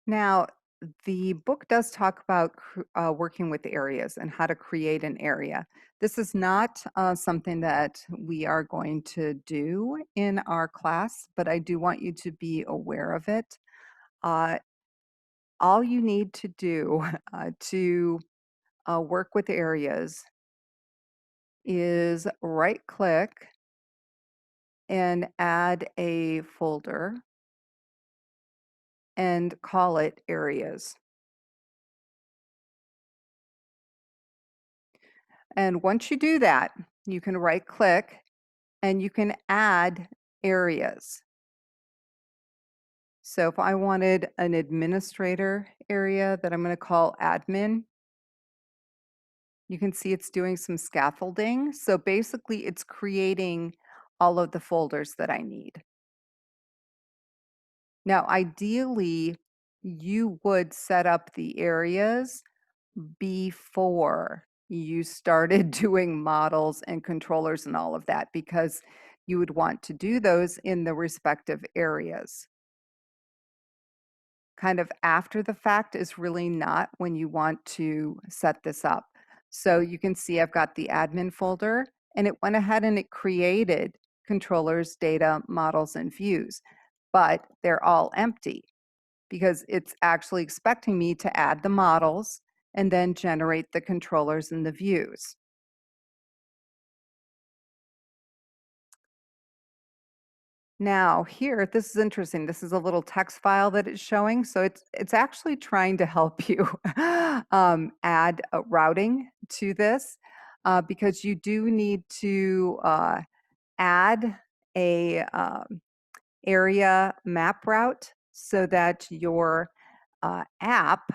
Now, the book does talk about working with areas and how to create an area. This is not something that we are going to do in our class, but I do want you to be aware of it. Uh, all you need to do to work with areas is right click and add a folder and call it areas. And once you do that, you can right click and you can add areas. So if I wanted an administrator area that I'm going to call admin, you can see it's doing some scaffolding. So basically it's creating all of the folders that I need. Now, ideally, you would set up the areas before you started doing models and controllers and all of that, because you would want to do those in the respective areas. Kind of after the fact is really not when you want to set this up. So you can see I've got the admin folder, and it went ahead and it created controllers, data, models, and views, but they're all empty because it's actually expecting me to add the models and then generate the controllers and the views. Now here, this is interesting. This is a little text file that it's showing. So it's actually trying to help you add routing to this because you do need to add a area map route so that your app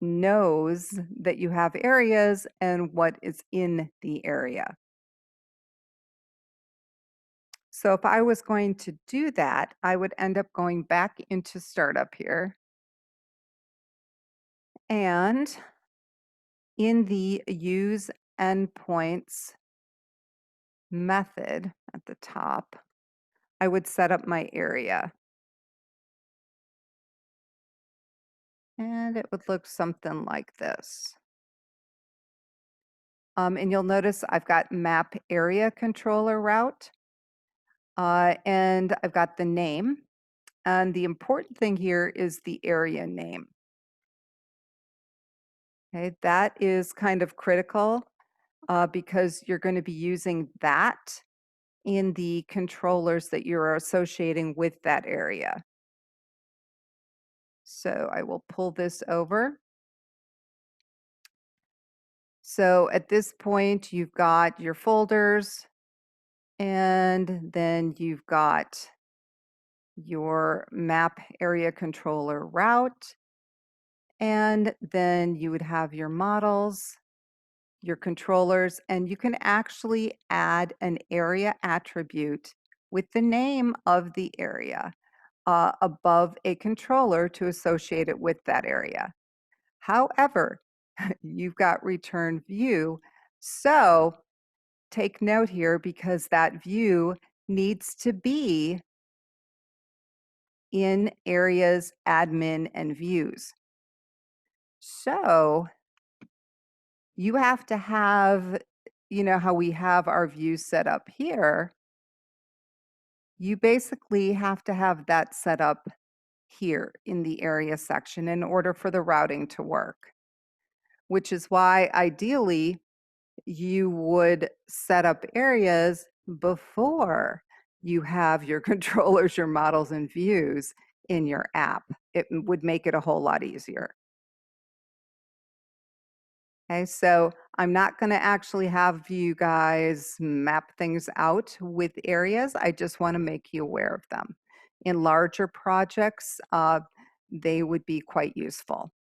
knows that you have areas and what is in the area. So if I was going to do that, I would end up going back into startup here. And in the use endpoints method at the top, I would set up my area. And it would look something like this. And you'll notice I've got map area controller route. And I've got the name. And the important thing here is the area name. Okay, that is kind of critical because you're going to be using that in the controllers that you're associating with that area. So I will pull this over. So at this point, you've got your folders, and then you've got your map area controller route, and then you would have your models, your controllers, and you can actually add an area attribute with the name of the area above a controller to associate it with that area. However, you've got return view. So take note here because that view needs to be in areas, admin, and views. So you have to have, you know, how we have our views set up here. You basically have to have that set up here in the area section in order for the routing to work, which is why ideally you would set up areas before you have your controllers, your models, and views in your app. It would make it a whole lot easier. Okay, so I'm not going to actually have you guys map things out with areas. I just want to make you aware of them. In larger projects, they would be quite useful.